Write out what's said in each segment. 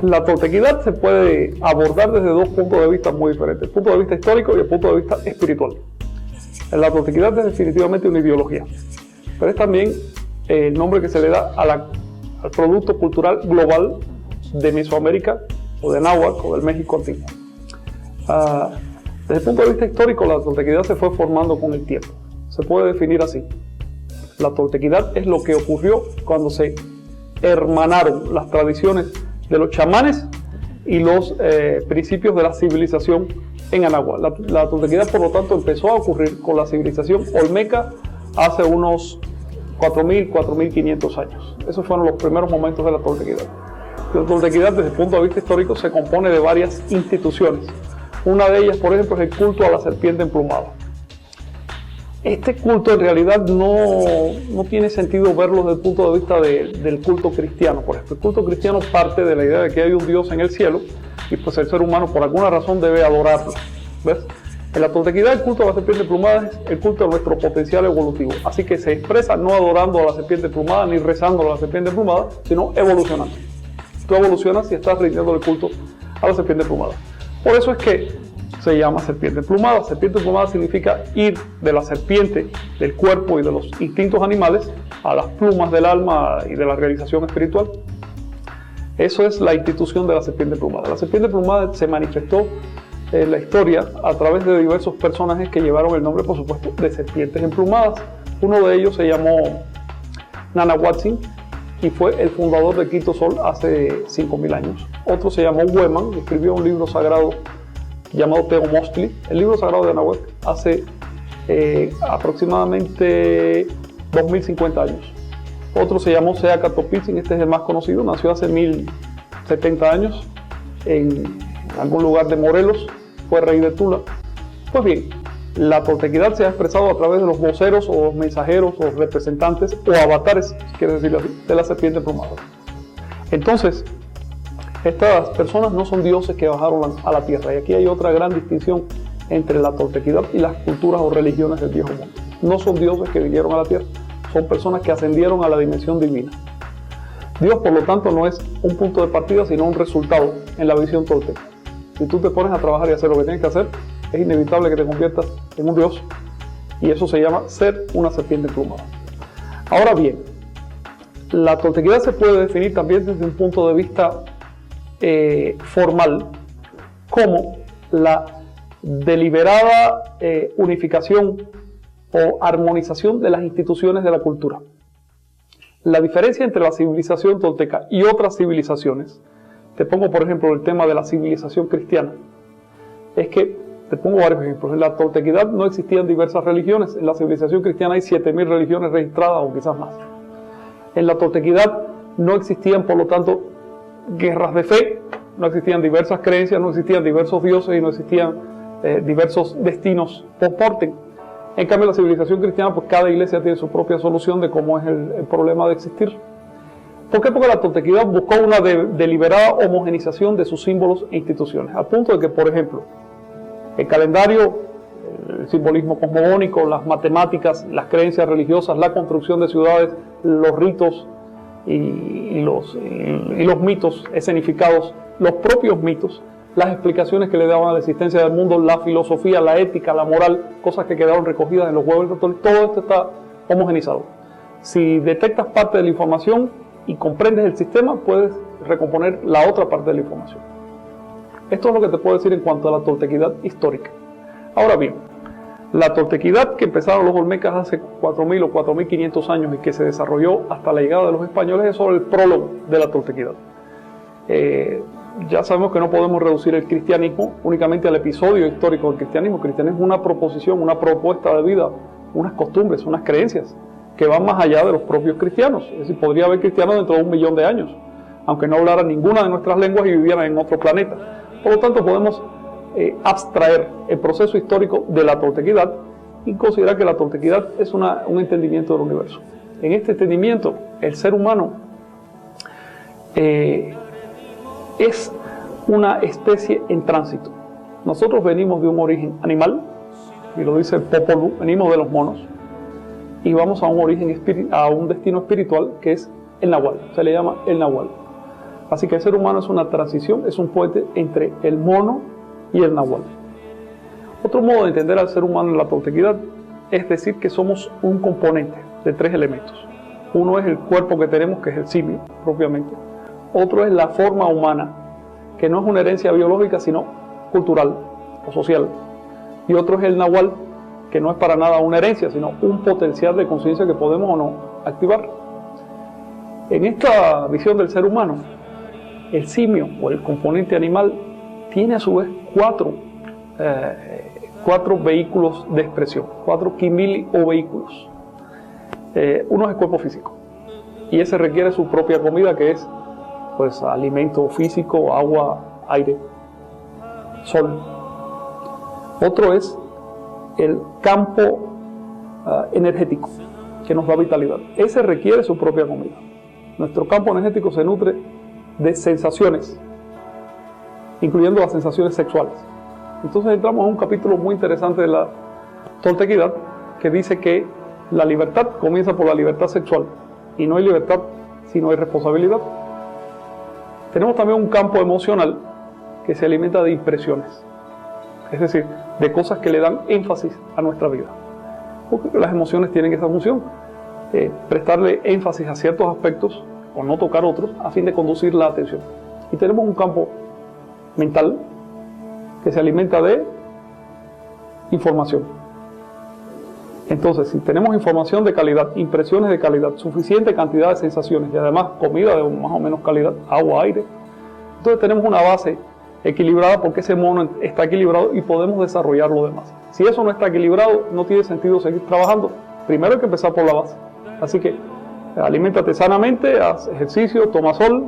La toltequidad se puede abordar desde dos puntos de vista muy diferentes, el punto de vista histórico y el punto de vista espiritual. La toltequidad es definitivamente una ideología, pero es también el nombre que se le da al producto cultural global de Mesoamérica o de Náhuatl o del México antiguo. Desde el punto de vista histórico, la toltequidad se fue formando con el tiempo. Se puede definir así. La toltequidad es lo que ocurrió cuando se hermanaron las tradiciones de los chamanes y los principios de la civilización en Anáhuac. La toltequidad, por lo tanto, empezó a ocurrir con la civilización olmeca hace unos 4.000, 4.500 años. Esos fueron los primeros momentos de la toltequidad. La toltequidad, desde el punto de vista histórico, se compone de varias instituciones. Una de ellas, por ejemplo, es el culto a la serpiente emplumada. Este culto en realidad no tiene sentido verlo desde el punto de vista del culto cristiano. Por ejemplo, el culto cristiano parte de la idea de que hay un Dios en el cielo y pues el ser humano por alguna razón debe adorarlo. ¿Ves? En la toltequidad el culto a la serpiente emplumada es el culto a nuestro potencial evolutivo. Así que se expresa no adorando a la serpiente emplumada ni rezando a la serpiente emplumada, sino evolucionando. Tú evolucionas si estás rindiendo el culto a la serpiente emplumada. Por eso es que se llama serpiente emplumada. Serpiente emplumada significa ir de la serpiente, del cuerpo y de los instintos animales a las plumas del alma y de la realización espiritual. Eso es la institución de la serpiente emplumada. La serpiente emplumada se manifestó en la historia a través de diversos personajes que llevaron el nombre, por supuesto, de serpientes emplumadas. Uno de ellos se llamó Nanahuatzin y fue el fundador de Quito Sol hace 5.000 años. Otro se llamó Hueman, que escribió un libro sagrado llamado Teomostli, el libro sagrado de Anahuac, hace aproximadamente 2050 años. Otro se llamó Seaca Topitzin, este es el más conocido, nació hace 1070 años en algún lugar de Morelos, fue rey de Tula. Pues bien, la toltequidad se ha expresado a través de los voceros o los mensajeros o representantes o avatares, si quieres decirlo así, de la serpiente emplumada. Entonces, estas personas no son dioses que bajaron a la tierra, y aquí hay otra gran distinción entre la toltequidad y las culturas o religiones del viejo mundo. No son dioses que vinieron a la tierra, son personas que ascendieron a la dimensión divina. Dios, por lo tanto, no es un punto de partida, sino un resultado en la visión tolteca. Si tú te pones a trabajar y hacer lo que tienes que hacer, es inevitable que te conviertas en un dios, y eso se llama ser una serpiente emplumada. Ahora bien, la toltequidad se puede definir también desde un punto de vista formal como la deliberada unificación o armonización de las instituciones de la cultura. La diferencia entre la civilización tolteca y otras civilizaciones, te pongo por ejemplo el tema de la civilización cristiana, es que, te pongo varios ejemplos, en la toltequidad no existían diversas religiones, en la civilización cristiana hay 7.000 religiones registradas o quizás más. En la toltequidad no existían, por lo tanto, guerras de fe, no existían diversas creencias, no existían diversos dioses y no existían diversos destinos post-mortem. En cambio, la civilización cristiana, pues cada iglesia tiene su propia solución de cómo es el problema de existir. ¿Por qué? Porque la toltequidad buscó una deliberada homogenización de sus símbolos e instituciones, al punto de que, por ejemplo, el calendario, el simbolismo cosmogónico, las matemáticas, las creencias religiosas, la construcción de ciudades, los ritos y los mitos escenificados, los propios mitos, las explicaciones que le daban a la existencia del mundo, la filosofía, la ética, la moral, cosas que quedaron recogidas en los huevos del doctor, todo esto está homogenizado. Si detectas parte de la información y comprendes el sistema, puedes recomponer la otra parte de la información. Esto es lo que te puedo decir en cuanto a la toltequidad histórica. Ahora bien, la toltequidad que empezaron los olmecas hace 4.000 o 4.500 años y que se desarrolló hasta la llegada de los españoles es sobre el prólogo de la toltequidad. Ya sabemos que no podemos reducir el cristianismo únicamente al episodio histórico del cristianismo. El cristianismo es una proposición, una propuesta de vida, unas costumbres, unas creencias que van más allá de los propios cristianos. Es decir, podría haber cristianos dentro de 1.000.000 de años, aunque no hablaran ninguna de nuestras lenguas y vivieran en otro planeta. Por lo tanto, podemos abstraer el proceso histórico de la toltequidad y considerar que la toltequidad es un entendimiento del universo. En este entendimiento, el ser humano es una especie en tránsito. Nosotros venimos de un origen animal, y lo dice Popol Vuh, venimos de los monos y vamos a un origen a un destino espiritual que es el Nahual, se le llama el Nahual. Así que el ser humano es una transición, es un puente entre el mono y el Nahual. Otro modo de entender al ser humano en la toltequidad es decir que somos un componente de 3 elementos. Uno es el cuerpo que tenemos, que es el simio, propiamente. Otro es la forma humana, que no es una herencia biológica, sino cultural o social. Y otro es el Nahual, que no es para nada una herencia, sino un potencial de conciencia que podemos o no activar. En esta visión del ser humano, el simio o el componente animal tiene a su vez 4 vehículos de expresión, 4 kimili o vehículos. Uno es el cuerpo físico y ese requiere su propia comida, que es pues alimento físico, agua, aire, sol. Otro es el campo energético que nos da vitalidad. Ese requiere su propia comida. Nuestro campo energético se nutre de sensaciones, incluyendo las sensaciones sexuales. Entonces entramos a un capítulo muy interesante de la toltequidad que dice que la libertad comienza por la libertad sexual y no hay libertad si no hay responsabilidad. Tenemos también un campo emocional que se alimenta de impresiones, es decir, de cosas que le dan énfasis a nuestra vida. Porque las emociones tienen esa función, prestarle énfasis a ciertos aspectos o no tocar otros a fin de conducir la atención. Y tenemos un campo mental que se alimenta de información. Entonces, si tenemos información de calidad, impresiones de calidad, suficiente cantidad de sensaciones y además comida de más o menos calidad, agua, aire, entonces tenemos una base equilibrada porque ese mono está equilibrado y podemos desarrollar lo demás. Si eso no está equilibrado, no tiene sentido seguir trabajando. Primero hay que empezar por la base. Así que aliméntate sanamente, haz ejercicio, toma sol,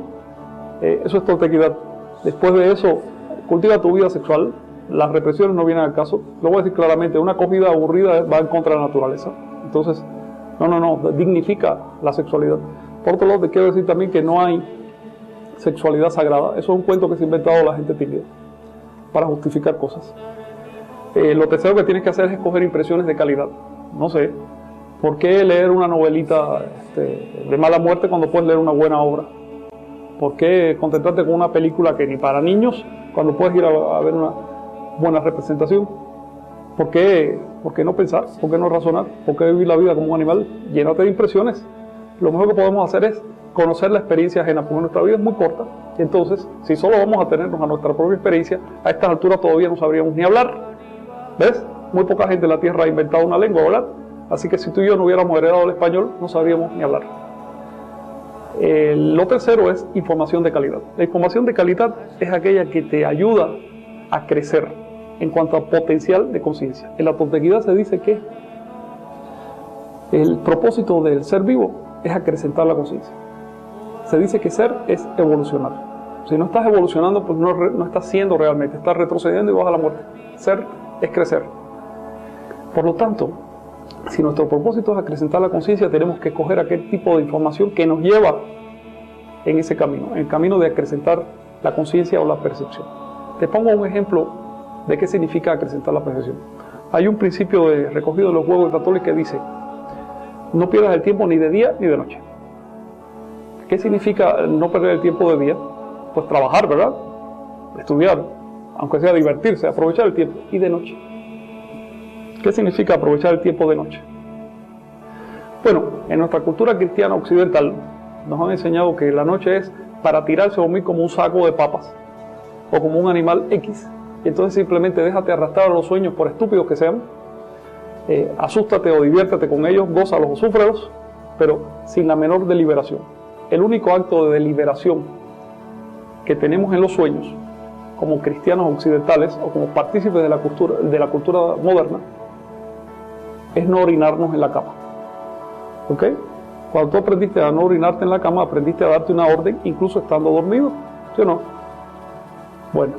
eso es toltequidad. Después de eso, cultiva tu vida sexual. Las represiones no vienen al caso. Lo voy a decir claramente, una comida aburrida va en contra de la naturaleza. Entonces, no, dignifica la sexualidad. Por otro lado, te quiero decir también que no hay sexualidad sagrada. Eso es un cuento que se ha inventado la gente tímida para justificar cosas. Lo tercero que tienes que hacer es escoger impresiones de calidad. No sé, ¿por qué leer una novelita de mala muerte cuando puedes leer una buena obra? ¿Por qué contentarte con una película que ni para niños cuando puedes ir a ver una buena representación? ¿Por qué no pensar? ¿Por qué no razonar? ¿Por qué vivir la vida como un animal? Llénate de impresiones. Lo mejor que podemos hacer es conocer la experiencia ajena, porque nuestra vida es muy corta. Y entonces, si solo vamos a tenernos a nuestra propia experiencia, a estas alturas todavía no sabríamos ni hablar. ¿Ves? Muy poca gente en la Tierra ha inventado una lengua, ¿verdad? Así que si tú y yo no hubiéramos heredado el español, no sabríamos ni hablar. Lo tercero es información de calidad. La información de calidad es aquella que te ayuda a crecer en cuanto a potencial de conciencia. En la toltequidad se dice que el propósito del ser vivo es acrecentar la conciencia. Se dice que ser es evolucionar. Si no estás evolucionando, pues no estás siendo realmente, estás retrocediendo y vas a la muerte. Ser es crecer. Por lo tanto, si nuestro propósito es acrecentar la conciencia, tenemos que escoger aquel tipo de información que nos lleva en ese camino, en el camino de acrecentar la conciencia o la percepción. Te pongo un ejemplo de qué significa acrecentar la percepción. Hay un principio recogido de los huevos de Católica que dice: no pierdas el tiempo ni de día ni de noche. ¿Qué significa no perder el tiempo de día? Pues trabajar, ¿verdad? Estudiar, aunque sea divertirse, aprovechar el tiempo. Y de noche. ¿Qué significa aprovechar el tiempo de noche? Bueno, en nuestra cultura cristiana occidental nos han enseñado que la noche es para tirarse a dormir como un saco de papas o como un animal X. Y entonces simplemente déjate arrastrar a los sueños, por estúpidos que sean. Asústate o diviértete con ellos, gózalos o súfrelos, pero sin la menor deliberación. El único acto de deliberación que tenemos en los sueños, como cristianos occidentales o como partícipes de la cultura moderna, es no orinarnos en la cama. ¿Ok? Cuando tú aprendiste a no orinarte en la cama, aprendiste a darte una orden incluso estando dormido, ¿sí o no? Bueno,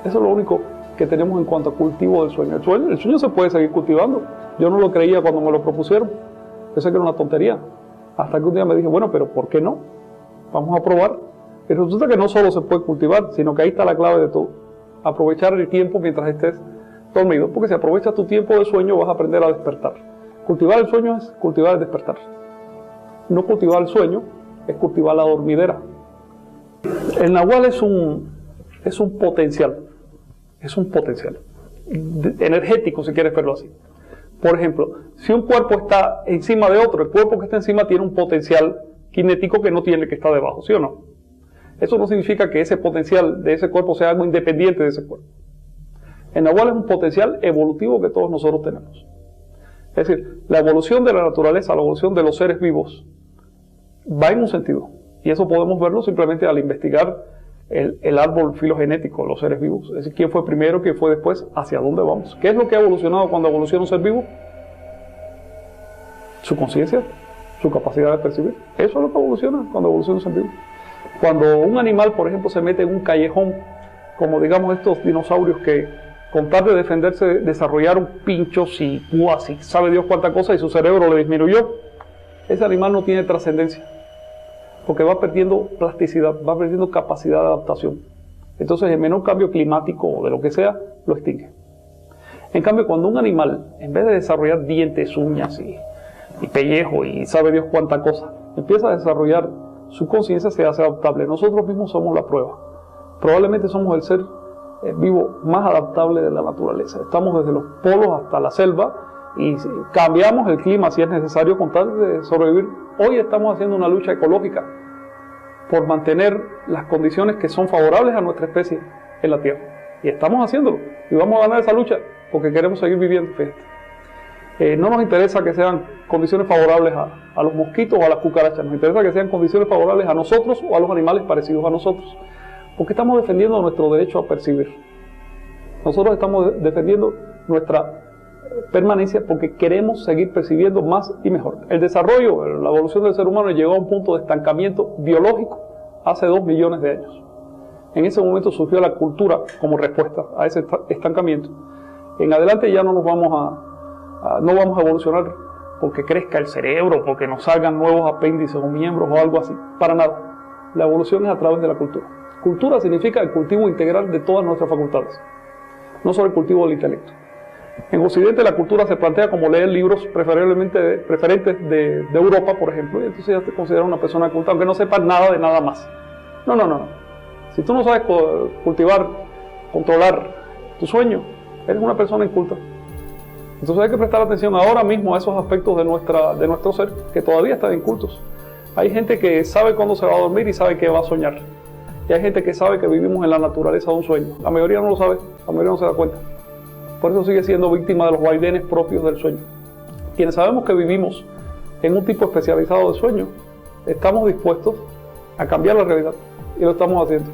eso es lo único que tenemos en cuanto a cultivo del sueño. El sueño se puede seguir cultivando. Yo no lo creía cuando me lo propusieron. Pensé que era una tontería. Hasta que un día me dije, bueno, pero ¿por qué no? Vamos a probar. Y resulta que no solo se puede cultivar, sino que ahí está la clave de todo. Aprovechar el tiempo mientras estés dormido, porque si aprovechas tu tiempo de sueño vas a aprender a despertar. Cultivar el sueño es cultivar el despertar. No cultivar el sueño es cultivar la dormidera. El nahual es un potencial, energético, si quieres verlo así. Por ejemplo, si un cuerpo está encima de otro, el cuerpo que está encima tiene un potencial cinético que no tiene el que está debajo, ¿sí o no? Eso no significa que ese potencial de ese cuerpo sea algo independiente de ese cuerpo. El nahual es un potencial evolutivo que todos nosotros tenemos. Es decir, la evolución de la naturaleza, la evolución de los seres vivos, va en un sentido. Y eso podemos verlo simplemente al investigar el árbol filogenético de los seres vivos. Es decir, quién fue primero, quién fue después, hacia dónde vamos. ¿Qué es lo que ha evolucionado cuando evoluciona un ser vivo? Su conciencia, su capacidad de percibir. Eso es lo que evoluciona cuando evoluciona un ser vivo. Cuando un animal, por ejemplo, se mete en un callejón, como digamos estos dinosaurios que con tal de defenderse desarrollaron pinchos y púas y sabe Dios cuánta cosa y su cerebro le disminuyó, ese animal no tiene trascendencia, porque va perdiendo plasticidad, va perdiendo capacidad de adaptación. Entonces el menor cambio climático o de lo que sea, lo extingue. En cambio, cuando un animal, en vez de desarrollar dientes, uñas y pellejo y sabe Dios cuánta cosa, empieza a desarrollar su conciencia, se hace adaptable. Nosotros mismos somos la prueba. Probablemente somos el ser vivo más adaptable de la naturaleza. Estamos desde los polos hasta la selva y cambiamos el clima si es necesario con tal de sobrevivir. Hoy estamos haciendo una lucha ecológica por mantener las condiciones que son favorables a nuestra especie en la Tierra. Y estamos haciéndolo. Y vamos a ganar esa lucha porque queremos seguir viviendo. No nos interesa que sean condiciones favorables a los mosquitos o a las cucarachas. Nos interesa que sean condiciones favorables a nosotros o a los animales parecidos a nosotros. Porque estamos defendiendo nuestro derecho a percibir. Nosotros estamos defendiendo nuestra permanencia porque queremos seguir percibiendo más y mejor. El desarrollo, la evolución del ser humano llegó a un punto de estancamiento biológico hace 2 millones de años. En ese momento surgió la cultura como respuesta a ese estancamiento. En adelante ya no vamos a evolucionar porque crezca el cerebro, porque nos salgan nuevos apéndices o miembros o algo así. Para nada. La evolución es a través de la cultura. Cultura significa el cultivo integral de todas nuestras facultades, no solo el cultivo del intelecto. En Occidente la cultura se plantea como leer libros preferentes de Europa, por ejemplo, y entonces ya te consideras una persona culta, aunque no sepas nada de nada más. No. Si tú no sabes cultivar, controlar tu sueño, eres una persona inculta. Entonces hay que prestar atención ahora mismo a esos aspectos de nuestro ser que todavía están incultos. Hay gente que sabe cuándo se va a dormir y sabe que va a soñar. Y hay gente que sabe que vivimos en la naturaleza de un sueño. La mayoría no lo sabe, la mayoría no se da cuenta. Por eso sigue siendo víctima de los vaivenes propios del sueño. Quienes sabemos que vivimos en un tipo especializado de sueño, estamos dispuestos a cambiar la realidad. Y lo estamos haciendo.